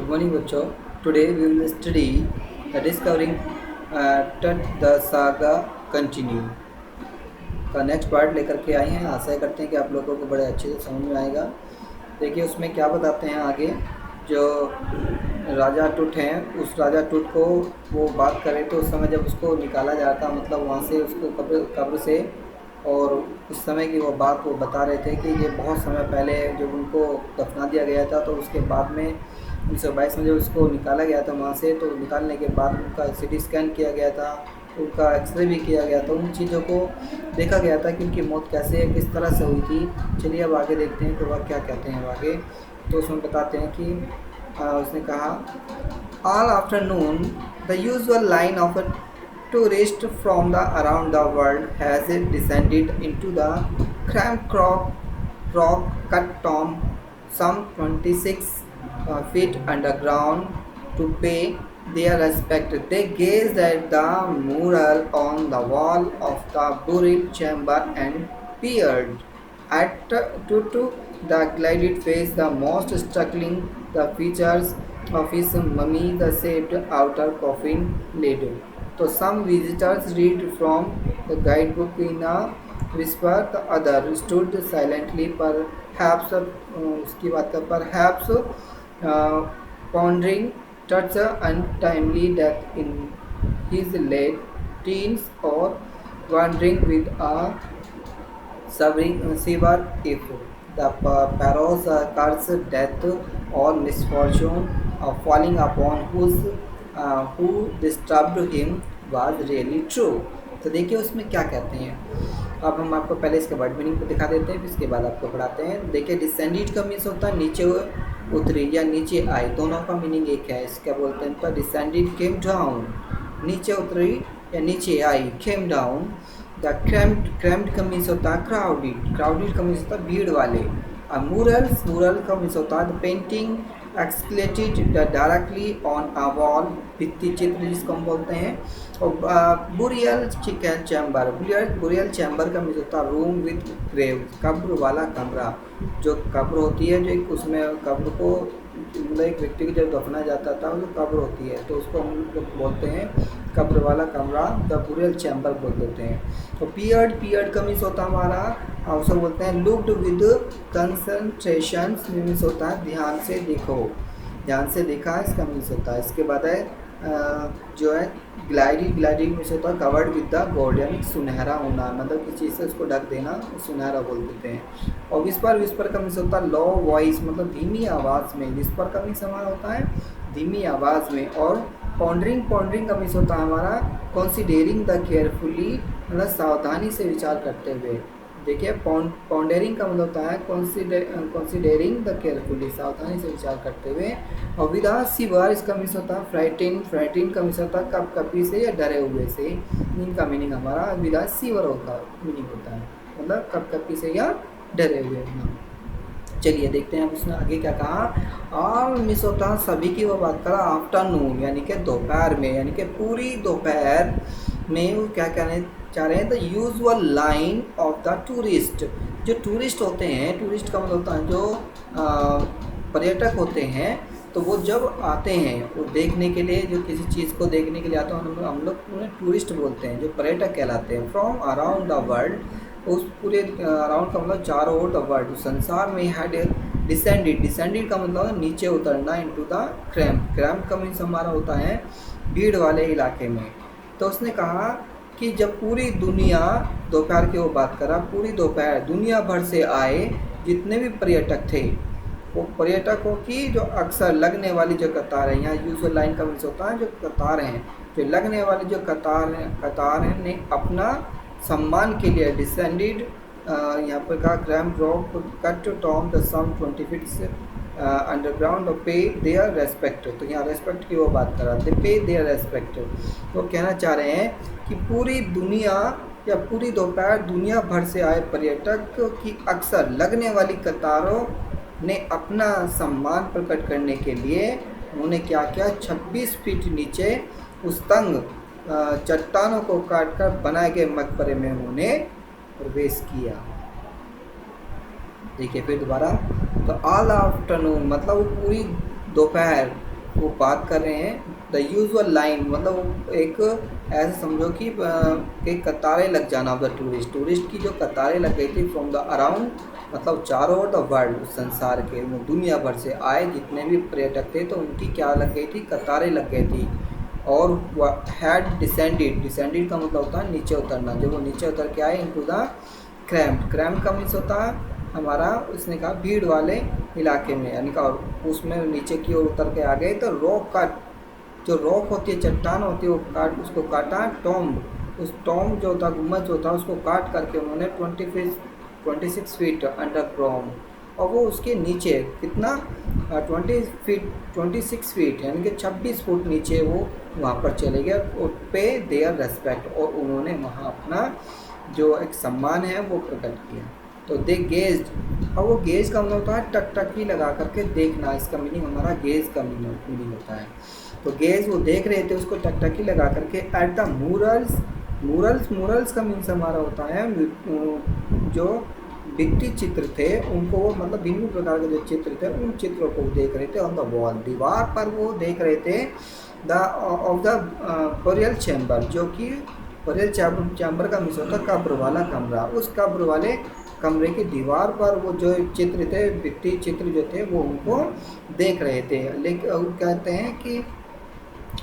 Good morning बच्चों. Today we will study the discovering Tut the saga continue का next part लेकर के आए हैं. आशा करते हैं कि आप लोगों को बड़े अच्छे से समझ में आएगा. देखिए उसमें क्या बताते हैं आगे. जो राजा टुट हैं उस राजा टुट को वो बात करें तो उस समय जब उसको निकाला जाता मतलब वहाँ से उसको कब्र से, और उस समय की वो बात वो बता रहे थे कि ये बहुत समय पहले जब उनको दफना दिया गया था तो उसके बाद में 1922 में जब उसको निकाला गया था वहाँ से, तो निकालने के बाद उनका सिटी स्कैन किया गया था, उनका एक्सरे भी किया गया था, उन चीज़ों को देखा गया था कि उनकी मौत कैसे किस तरह से हुई थी. चलिए अब आगे देखते हैं कि वह क्या कहते हैं आगे. तो उसमें बताते हैं कि उसने कहा all afternoon the usual line of tourists from the around the world has descended into the cramped rock cut tomb some 26 feet underground to pay their respect. They gazed at the mural on the wall of the burial chamber and peered at to the glided face, the most struggling the features of his mummy, the shaped outer coffin lid. So some visitors read from the guidebook in a whisper, the other stood silently, perhaps उसकी बात कर perhaps pondering Tut's untimely death in his late teens, or wondering with a severe if the Pharaoh's curse, death, or misfortune falling upon who disturbed him was really true. तो देखिए उसमें क्या कहते हैं. अब हम आपको पहले इसके वर्ड मीनिंग को दिखा देते हैं, फिर इसके बाद आपको पढ़ाते हैं. देखिए डिसेंडेड का मीन्स होता है नीचे उतरी या नीचे आई, दोनों का मीनिंग एक है. इसका बोलते हैं तो डिसेंडेड केम डाउन, नीचे उतरी या नीचे आई, केम डाउन. द क्रैम्ड का मीन्स होता है क्राउडेड का मीन्स होता है भीड़ वाले. मुरल का मीन्स होता है painting executed directly on a wall, भित्ति चित्र जिसको हम बोलते हैं. और बुरियल चैम्बर का मीन्स होता है रूम विद ग्रेव, कब्र वाला कमरा. जो कब्र होती है जो एक उसमें कब्र को मतलब एक व्यक्ति को जब दफना जाता था वो कब्र होती है तो उसको हम लोग बोलते हैं कब्र वाला कमरा, द बुरियल चैम्बर बोल देते हैं. तो पीरियड का मीन्स होता है हमारा उसको बोलते हैं लुक्ड विद कंसंट्रेशन, मीन्स होता है ध्यान से देखा इसका मीन्स होता है. इसके बाद है जो है ग्लाइडिंग मीन्स होता है कवर्ड विद द गोल्ड, यानी सुनहरा होना, मतलब किसी चीज़ से उसको ढक देना सुनहरा बोल देते हैं. और विस्पर का मीन्स होता है लो वॉइस, मतलब धीमी आवाज़ में. विस्पर का मीन्स हमारा होता है धीमी आवाज़ में. और पॉन्डरिंग का मीन्स होता है हमारा कंसीडरिंग द केयरफुली, मतलब सावधानी से विचार करते हुए. देखिए पॉन्डरिंग का मतलब होता है कंसीडरिंग द केयरफुली, सावधानी से विचार करते हुए. और विदा सिवर इसका मीन्स होता है फ्राइटिन का मीन्स होता है कभी से या डरे हुए से. इनका मीनिंग हमारा विदा सिवर होता मीनिंग होता है मतलब कभी से या डरे हुए. चलिए देखते हैं अब उसने आगे क्या कहा. ऑल मीन्स होता है सभी की वो बात करा. आफ्टरनून यानी कि दोपहर में, यानी कि पूरी दोपहर में वो क्या कहने चाह रहे हैं. The usual line of the tourist, जो टूरिस्ट होते हैं, टूरिस्ट का मतलब होता है जो पर्यटक होते हैं, तो वो जब आते हैं वो देखने के लिए, जो किसी चीज़ को देखने के लिए आते हैं हम लोग उन्हें टूरिस्ट बोलते हैं, जो पर्यटक कहलाते हैं. फ्रॉम अराउंड द वर्ल्ड, उस पूरे अराउंड का मतलब चारों ओर द वर्ल्ड संसार में हैड डिसेंडेड का मतलब नीचे उतरना इनटू द क्रैम्प का मीन्स हमारा होता है भीड़ वाले इलाके में. तो उसने कहा कि जब पूरी दुनिया, दोपहर की वो बात करा, पूरी दोपहर दुनिया भर से आए जितने भी पर्यटक थे, वो पर्यटकों की जो अक्सर लगने वाली जो कतार है, यहाँ यूजुअल लाइन का मीन्स होता है जो कतार हैं, जो लगने वाली जो कतार हैं ने अपना सम्मान के लिए डिसेंडेड, यहाँ पर कहा cramp rock cut tomb the some 20 feet underground पे देयर रेस्पेक्ट. तो यहाँ रेस्पेक्ट की वो बात कर रहा थे, पे देयर रेस्पेक्ट. तो कहना चाह रहे हैं कि पूरी दुनिया या पूरी दोपहर दुनिया भर से आए पर्यटक की अक्सर लगने वाली कतारों ने अपना सम्मान प्रकट करने के लिए उन्होंने क्या किया, 26 फीट नीचे उस तंग चट्टानों को काटकर बनाए गए मकबरे में उन्होंने प्रवेश किया. देखिए फिर दोबारा, तो ऑल आफ्टरनून मतलब पूरी दोपहर वो बात कर रहे हैं। द यूजुअल लाइन मतलब एक ऐसे समझो कि कतारें लग जाना ऑफ द टूरिस्ट की जो कतारें लग गई थी फ्रॉम द अराउंड, मतलब चारों ओर द वर्ल्ड, संसार के दुनिया भर से आए जितने भी पर्यटक थे तो उनकी क्या लग गई थी, कतारें लग गई थी। और हैड डिसेंडेड का मतलब होता है नीचे उतरना, जब वो नीचे उतर के आए इनटू द क्रैम्प का मीन्स होता है हमारा, उसने कहा भीड़ वाले इलाके में, यानी कि उसमें नीचे की ओर उतर के आ गए तो रॉक का जो रॉक होती है, चट्टान होती है, वो उसको काटा टॉम्ब, उस टॉम्ब जो होता गुम्बद जो होता उसको काट करके उन्होंने 26 फीट अंडरग्राउंड, और वो उसके नीचे कितना 26 फीट यानी कि 26 फुट नीचे वो वहाँ पर चले गए और पे देयर रेस्पेक्ट, और उन्होंने वहाँ अपना जो एक सम्मान है वो प्रकट किया। तो दे गेज्ड, और वो गेज का मतलब होता है टकटकी लगा करके देखना, इसका मीनिंग हमारा गेज का मीनिंग होता है। तो गेज वो देख रहे थे उसको टकटकी लगा करके एट द मूरल्स का मीन्स हमारा होता है जो भित्ति चित्र थे उनको, मतलब भिन्न प्रकार के जो चित्र थे उन चित्रों को देख रहे थे ऑन द वॉल, दीवार पर वो देख रहे थे the of the burial chamber, जो कि बरियल चैम्बर का मीन्स होता है कब्र वाला कमरा, उस कब्र वाले कमरे की दीवार पर वो जो चित्र थे, भित्ति चित्र जो थे वो उनको देख रहे थे। लेकिन कहते हैं कि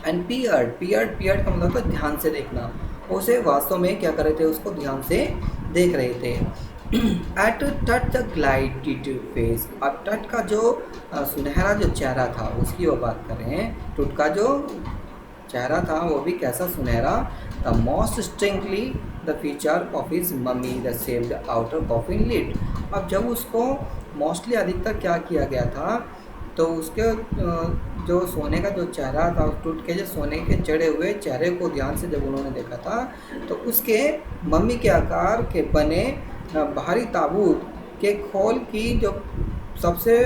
एंड पियर्ड का मतलब होता है ध्यान से देखना, उसे वास्तव में क्या कर रहे थे, उसको ध्यान से देख रहे थे। At touch the gilded face, अब टट का जो सुनहरा जो चेहरा था उसकी वो बात कर रहे हैं। टट का जो चेहरा था वो भी कैसा सुनहरा, the most strikingly the feature of his mummy the saved outer coffin lid. अब जब उसको मोस्टली अधिकतर क्या किया गया था, तो उसके जो सोने का जो चेहरा था, टूट के जो सोने के चढ़े हुए चेहरे को ध्यान से जब उन्होंने देखा था तो उसके मम्मी के आकार के बने भारी ताबूत के खोल की जो सबसे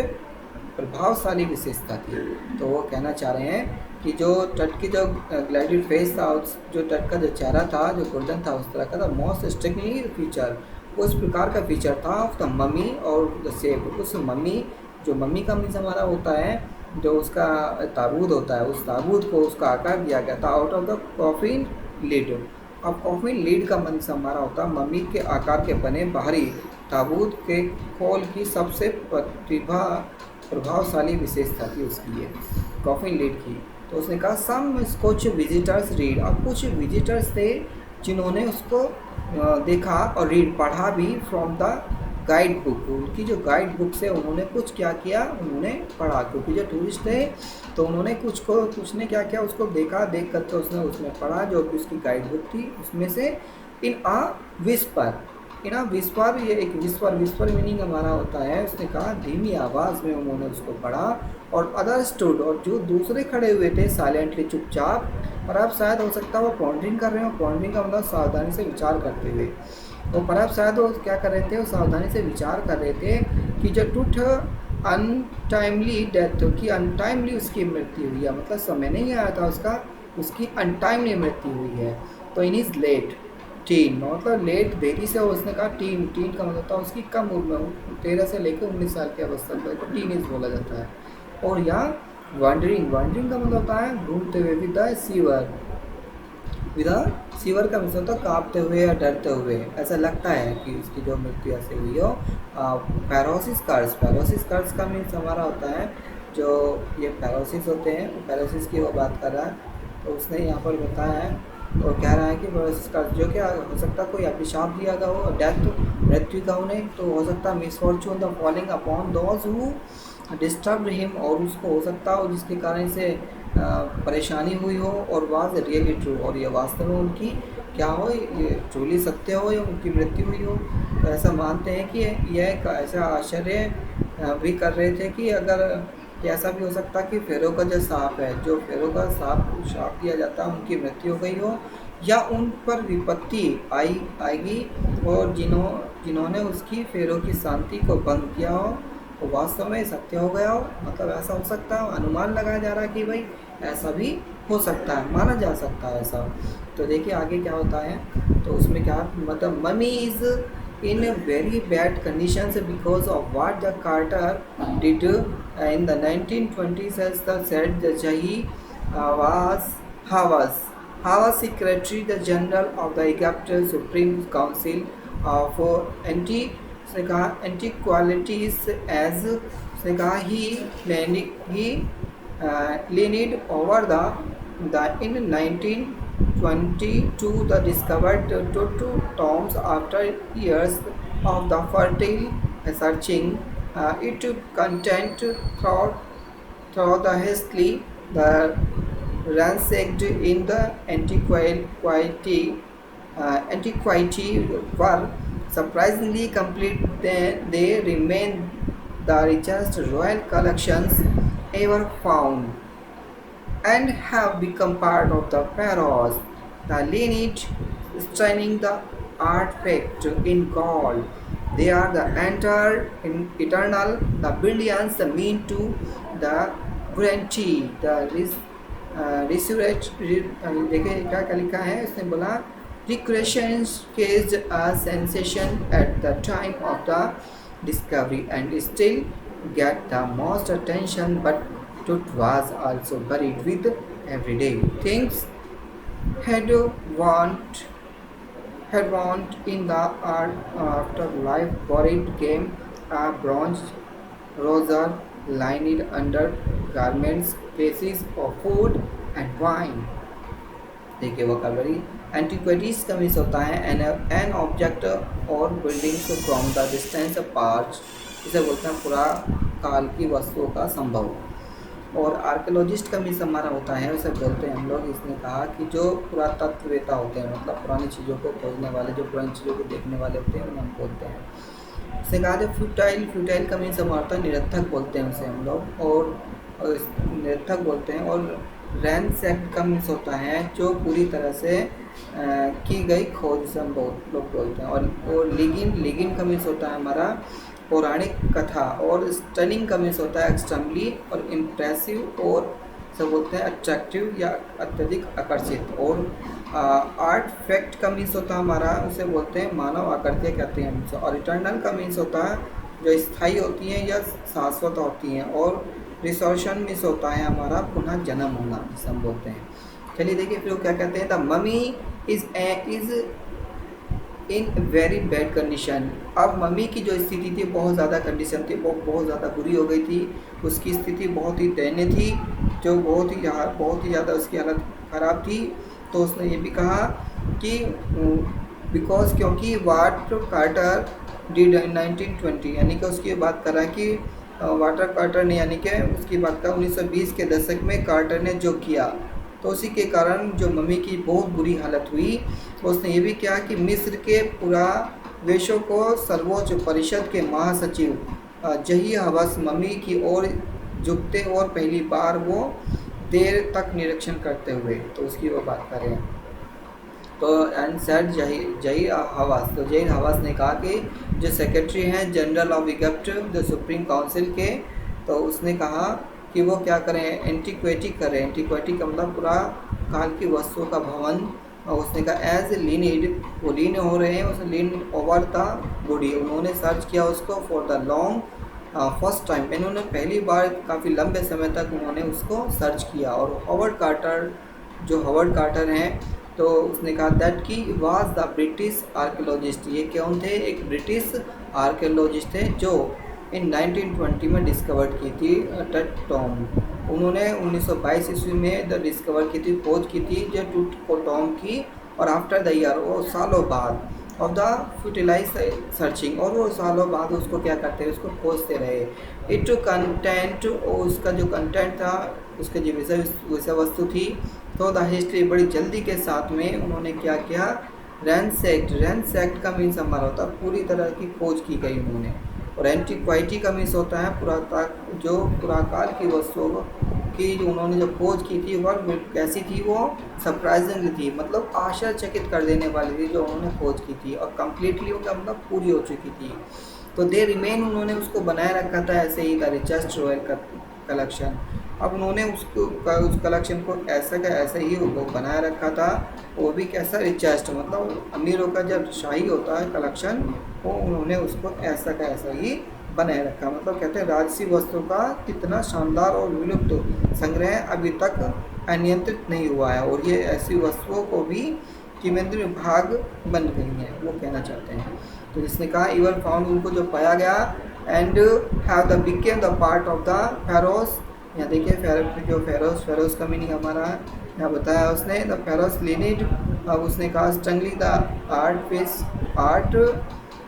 प्रभावशाली विशेषता थी। तो वो कहना चाह रहे हैं कि जो तट की जो ग्लाइडेड फेस था, जो तट का जो चेहरा था जो गोल्डन था उस तरह का था। मोस्ट स्ट्रिक्टली फीचर, उस प्रकार का फीचर था ऑफ द मम्मी और द सेफ, उस मम्मी, जो मम्मी का मीन्स हमारा होता है जो उसका ताबूत होता है, उस ताबूत को उसका आकार दिया गया था out of the coffin lid. अब कॉफिन लिड का मीन्स हमारा होता है मम्मी के आकार के बने बाहरी ताबूत के खोल की सबसे प्रभावशाली विशेषता थी उसकी ये कॉफिन लिड की। तो उसने कहा सम कुछ विजिटर्स रीड, अब कुछ विजिटर्स थे जिन्होंने उसको देखा और रीड पढ़ा भी फ्रॉम द गाइड बुक, उनकी जो गाइड बुक से उन्होंने कुछ क्या किया, उन्होंने पढ़ा, क्योंकि जो टूरिस्ट थे तो उन्होंने कुछ ने क्या किया, उसको देखा, देख करके उसने उसमें पढ़ा जो कि उसकी गाइड बुक थी उसमें से इन आ विस्पर, ये एक विस्पर मीनिंग हमारा होता है, उसने कहा धीमी आवाज़ में उन्होंने उसको पढ़ा। और अदर स्टूड, और जो दूसरे खड़े हुए थे साइलेंटली चुपचाप, और अब शायद हो सकता है वो पॉन्डरिंग कर रहे हो, पॉन्डरिंग का मतलब सावधानी से विचार करते हुए, तो पर अब शायद वो क्या कर रहे थे, वो सावधानी से विचार कर रहे थे कि जो टूट अनटाइमली डेथ, कि अनटाइमली उसकी मृत्यु हुई है, मतलब समय नहीं आया था उसका, उसकी अनटाइमली मृत्यु हुई है। तो इन इज़ लेट टीन, मतलब लेट देरी से, उसने कहा टीन का मतलब होता है उसकी कम उम्र, 13 से लेकर 19 साल की अवस्था को टीन एज बोला जाता है। और यहाँ वॉन्डरिंग का मतलब होता है घूमते हुए, विद सीवर का मतलब होता है कांपते हुए या डरते हुए, ऐसा लगता है कि उसकी जो मृत्यु ऐसे हुई हो। पैरोसिस कर्स का मीन्स हमारा होता है जो ये पैरोसिस होते हैं, पैरोसिस की वो बात कर रहा है। तो उसने यहाँ पर बताया है और कह रहा है कि पैरोसिस कर्स जो क्या हो सकता है कोई अभिशाप दिया गया हो, डेथ मृत्यु का उन्हें, तो हो सकता है misfortune the falling upon those who disturb him, और उसको हो सकता हो जिसके कारण से परेशानी हुई हो, और वाज रियली ट्रू, और ये वास्तव में उनकी क्या हो, ये ट्रूली सत्य हो या उनकी मृत्यु हुई हो। तो ऐसा मानते हैं कि यह एक ऐसा आश्चर्य भी कर रहे थे कि अगर ऐसा भी हो सकता कि फेरो का जो सांप है, जो फेरो का श्राप दिया जाता है, उनकी मृत्यु हो गई हो, या उन पर विपत्ति आएगी और जिन्होंने उसकी फेरो की शांति को भंग किया हो वो वास्तव में सत्य हो गया हो, मतलब ऐसा हो सकता है। अनुमान लगाया जा रहा है कि भाई ऐसा भी हो सकता है, माना जा सकता है ऐसा। तो देखिए आगे क्या होता है, तो उसमें क्या मतलब mummy is in a very bad conditions because of what the Carter did in the 1920s. As the said the Jahi was Hawas Secretary the General of the Egypt Supreme Council for anti-qualities. As he leaned over the in 1922 the discovered two tombs after years of the fertile searching. It content through the hastily the ransacked in the antiquity were surprisingly complete. They remain the richest royal collections ever found and have become part of the pharaohs. The lineage straining the artifact in gold. They are the eternal, the billions, the mean to the guarantee, the resurrect, देखिए क्या क्या लिखा है इसने बोला recreations caused a sensation at the time of the discovery and still get the most attention, but it was also buried with everyday things had want had want in the afterlife. Buried game a bronze rosar lined under garments, pieces of food and wine. देखिए vocabulary antiquities का means होता है an object और buildings from the distance part, इसे बोलते हैं पुरा काल की वस्तुओं का संभव। और आर्कियोलॉजिस्ट का मीन्स हमारा होता है उसे बोलते हैं हम लोग। इसने कहा कि जो पुरातत्ववेता होते हैं, मतलब पुरानी चीज़ों को खोजने वाले, जो पुरानी चीज़ों को देखने वाले होते हैं, उन्हें हम बोलते हैं। उसने कहा था फ्यूटाइल का मीन्स हमारा होता है निरर्थक बोलते हैं उसे हम लोग, और निरर्थक बोलते हैं। और रैनसैक्ड का मीन्स होता है जो पूरी तरह से की गई खोज से हम लोग बोलते हैं। और लिगिन का मीन्स होता है हमारा पौराणिक कथा। और स्टनिंग का मीन्स होता है एक्सट्रीमली और इम्प्रेसिव, और सब बोलते हैं अट्रैक्टिव या अत्यधिक आकर्षित। और आर्ट फैक्ट का मीन्स होता है हमारा, उसे बोलते हैं मानव आकृतियाँ कहते हैं हमसे। और इटर्नल का मीन्स होता है जो स्थायी होती हैं या शाश्वत होती हैं। और रिसोर्शन मीन्स होता है हमारा पुनः जन्म होना, जिसे हम बोलते हैं। चलिए देखिए फिर वो क्या कहते हैं, the mummy is in very bad condition. अब मम्मी की जो स्थिति थी बहुत ज़्यादा कंडीशन थी, वो बहुत ज़्यादा बुरी हो गई थी। उसकी स्थिति बहुत ही दयनीय थी, जो बहुत ही ज़्यादा उसकी हालत ख़राब थी। तो उसने ये भी कहा कि बिकॉज क्योंकि वाट कार्टर डिड इन 1920, यानी कि उसकी बात कर रहा है कि वाटर कार्टर ने, यानी कि उसकी बात का 1920 के दशक में कार्टर ने जो किया, तो उसी के कारण जो मम्मी की बहुत बुरी हालत हुई। तो उसने ये भी किया कि मिस्र के पुरावेशों को सर्वोच्च परिषद के महासचिव जही हवस मम्मी की ओर झुकते और पहली बार वो देर तक निरीक्षण करते हुए, तो उसकी वो बात करें। तो एंड सेड जहीर हवास, तो जहीर हवास ने कहा कि जो सेक्रेटरी हैं जनरल ऑफ इजिप्ट जो सुप्रीम काउंसिल के, तो उसने कहा कि वो क्या करें, एंटीक्विटी करें। एंटीक्विटी का मतलब पूरा काल की वस्तुओं का भवन। और उसने कहा एज लीनिड, वो लीन हो रहे हैं, उसने लीन ओवर द बॉडी। उन्होंने सर्च किया उसको for the long first time, इन्होंने पहली बार काफ़ी लंबे समय तक उन्होंने उसको सर्च किया। और हॉवर्ड कार्टर हैं, तो उसने कहा दैट की वाज द ब्रिटिश आर्कियोलॉजिस्ट, ये कौन थे, एक ब्रिटिश आर्कियोलॉजिस्ट थे जो इन 1920 में डिस्कवर की थी टट टॉम्ब। उन्होंने 1922 ईस्वी में डिस्कवर की थी, खोज की थी जो टूट टॉम्ब की। और आफ्टर द ईयर, वो सालों बाद ऑफ द फ्यूटिलाइज सर्चिंग, और वो सालों बाद उसको क्या करते हैं, उसको खोजते रहे। इट कंटेंट, उसका जो कंटेंट था, उसके जो विषय वस्तु थी, तो द हिस्ट्री बड़ी जल्दी के साथ में उन्होंने क्या किया, रैनसैक्ड का मीन्स हमारा होता है पूरी तरह की खोज की गई उन्होंने। और एंटीक्वाइटी का मीन्स होता है पुराकाल की वस्तुओं की जो उन्होंने जो खोज की थी वह कैसी थी, वो सरप्राइजिंग थी, मतलब आश्चर्यचकित कर देने वाली थी जो उन्होंने खोज की थी। और कम्प्लीटली वो मतलब पूरी हो चुकी थी। तो दे रिमेन, उन्होंने उसको बनाए रखा था ऐसे ही, द रिचेस्ट रॉयल कलेक्शन। अब उन्होंने उसको उस कलेक्शन को ऐसा का ऐसा ही वो बनाए रखा था, वो भी कैसा रिचेस्ट, मतलब अमीरों का जब शाही होता है कलेक्शन, वो उन्होंने उसको ऐसा का ऐसा ही बनाए रखा। मतलब कहते हैं राजसी वस्तु का कितना शानदार और विलुप्त संग्रह अभी तक अनियंत्रित नहीं हुआ है, और ये ऐसी वस्तुओं को भी केंद्रीय भाग बन गई हैं, वो कहना चाहते हैं। तो जिसने कहा इवन फाउंड, उनको जो पाया गया, and have the became the part of the ferrous. यहाँ देखिए जो फेरोस का मीनिंग हमारा यहाँ बताया उसने, द फेरोस लिनिड। अब उसने कहा स्ट्रंगली the art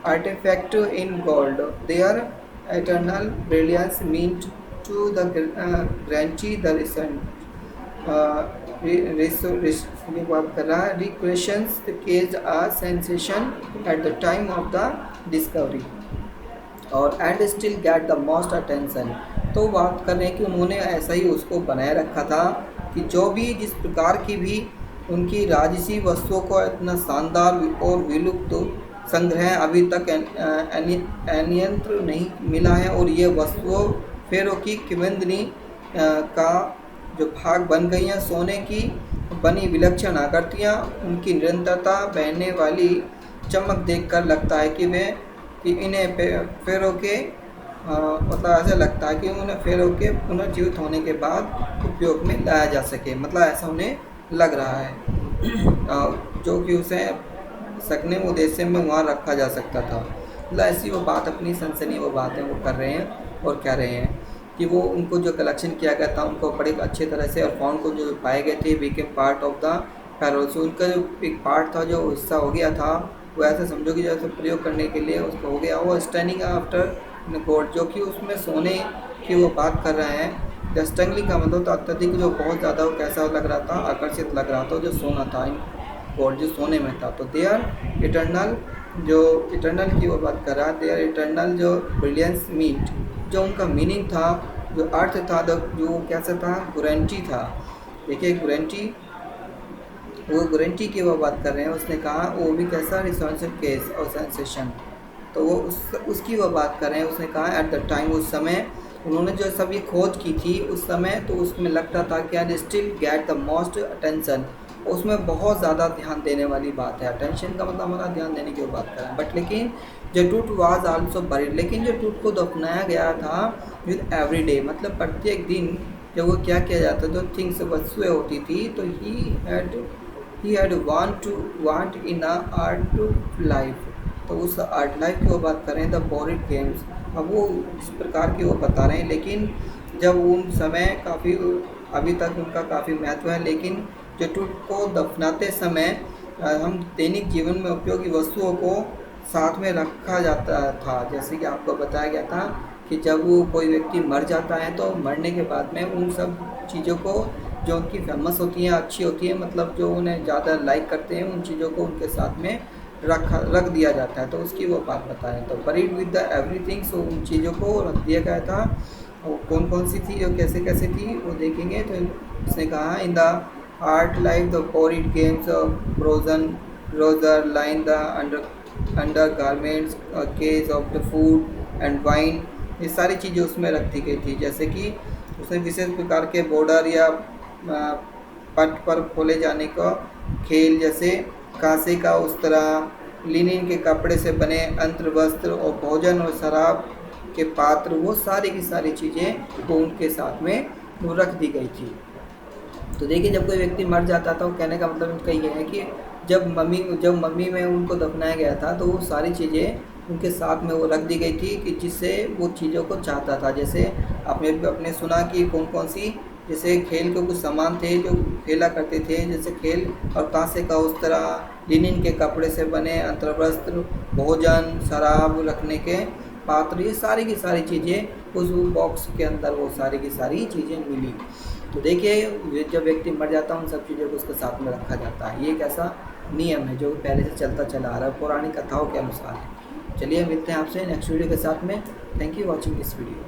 artifact in gold, their eternal brilliance meant to the grantee the recreations caused a sensation at the time of the discovery और and still get the most attention. तो बात कर रहे हैं कि उन्होंने ऐसा ही उसको बनाए रखा था कि जो भी जिस प्रकार की भी उनकी राजसी वस्तुओं को इतना शानदार और विलुप्त संग्रह अभी तक अनियंत्र नहीं मिला है, और ये वस्तुओं फेरो की किंवदंती का जो भाग बन गई हैं। सोने की बनी विलक्षण आकृतियाँ, उनकी निरंतरता, बहने वाली चमक देखकर लगता है कि इन्हें फेरो के मतलब ऐसा लगता है कि उन्हें फेरो के पुनर्जीवित होने के बाद उपयोग में लाया जा सके, मतलब ऐसा उन्हें लग रहा है जो कि उसे सकने उद्देश्य में वहाँ रखा जा सकता था। मतलब ऐसी वो बात, अपनी सनसनी वो बातें वो कर रहे हैं और कह रहे हैं कि वो उनको जो कलेक्शन किया गया था उनको बड़े अच्छे तरह से, और फाउंड को जो पाए गए थे became part of the ferrous, उनका जो एक पार्ट था जो हिस्सा हो गया था, वो ऐसा समझो कि जैसे प्रयोग करने के लिए उसको हो गया। वो स्टैंडिंग आफ्टर गोल्ड, जो कि उसमें सोने की वो बात कर रहे हैं। जस्टंगली का मतलब तो अत्यधिक, जो बहुत ज़्यादा वो कैसा लग रहा था, आकर्षित लग रहा था जो सोना था, गोल्ड जो सोने में था। तो दे आर इटर्नल, जो इटर्नल की वो बात कर रहा है, दे आर इटर्नल जो ब्रिलियंस मीट, जो उनका मीनिंग था, जो अर्थ था, जो कैसा था, गारंटी था। देखिए गारंटी, वो गारंटी की वो बात कर रहे हैं। उसने कहा वो भी कैसा, रिसोर्सिव केस और सेंसेशन, तो वो उसकी वो बात कर रहे हैं। उसने कहा एट द टाइम, उस समय उन्होंने जो सभी खोज की थी उस समय, तो उसमें लगता था कि and still get the most attention, उसमें बहुत ज़्यादा ध्यान देने वाली बात है। अटेंशन का मतलब हमारा ध्यान देने की वो बात कर रहे हैं। बट लेकिन जो टूट वाज आल्सो बरीड, लेकिन जो टूट को दफनाया गया था विद एवरी डे, मतलब प्रत्येक दिन जब वो क्या किया जाता, जो थिंग्स वस्तुएँ होती थी, तो he had want in a art life, तो उस आर्ट लाइफ की वो बात कर रहे हैं, द बोरिड गेम्स। अब वो इस प्रकार की वो बता रहे हैं, लेकिन जब उन समय काफ़ी अभी तक उनका काफ़ी महत्व है, लेकिन जो टूट को दफनाते समय हम दैनिक जीवन में उपयोगी वस्तुओं को साथ में रखा जाता था। जैसे कि आपको बताया गया था कि जब वो कोई व्यक्ति मर जाता है तो मरने के बाद में उन सब चीज़ों को जो उनकी फेमस होती हैं, अच्छी होती हैं, मतलब जो उन्हें ज़्यादा लाइक करते हैं, उन चीज़ों को उनके साथ में रख दिया जाता है। तो उसकी वो बात बताएं। तो बरीड विद द एवरीथिंग, सो उन चीज़ों को रख दिया गया था, और कौन कौन सी थी और कैसे कैसे थी वो देखेंगे। तो उसने कहा in the art life the board games frozen roger line the under garments case of the food and wine, ये सारी चीज़ें उसमें रखी गई थी। जैसे कि उसने विशेष प्रकार के बॉर्डर या पट पर खोले जाने का खेल, जैसे कांसे का उस तरह, लिनिन के कपड़े से बने अंतर वस्त्र और भोजन और शराब के पात्र, वो सारी की सारी चीज़ें वो उनके साथ में वो रख दी गई थी। तो देखिए जब कोई व्यक्ति मर जाता था, वो कहने का मतलब उनका ये है कि जब मम्मी में उनको दफनाया गया था तो वो सारी चीज़ें उनके साथ में वो रख दी गई थी कि जिससे वो चीज़ों को चाहता था। जैसे आपने सुना कि कौन कौन सी, जैसे खेल के कुछ सामान थे जो खेला करते थे, जैसे खेल और कांसे का उस तरह, लिनिन के कपड़े से बने अंतर्वस्त्र, भोजन, शराब रखने के पात्र, ये सारी की सारी चीज़ें उस बॉक्स के अंदर वो सारी की सारी चीज़ें मिली। तो देखिए जब व्यक्ति मर जाता है उन सब चीज़ों को उसके साथ में रखा जाता है। ये एक ऐसा नियम है जो पहले से चलता चला आ रहा है, पौराणिक कथाओं के अनुसार। चलिए मिलते हैं आपसे नेक्स्ट वीडियो के साथ में। Thank you watching this video.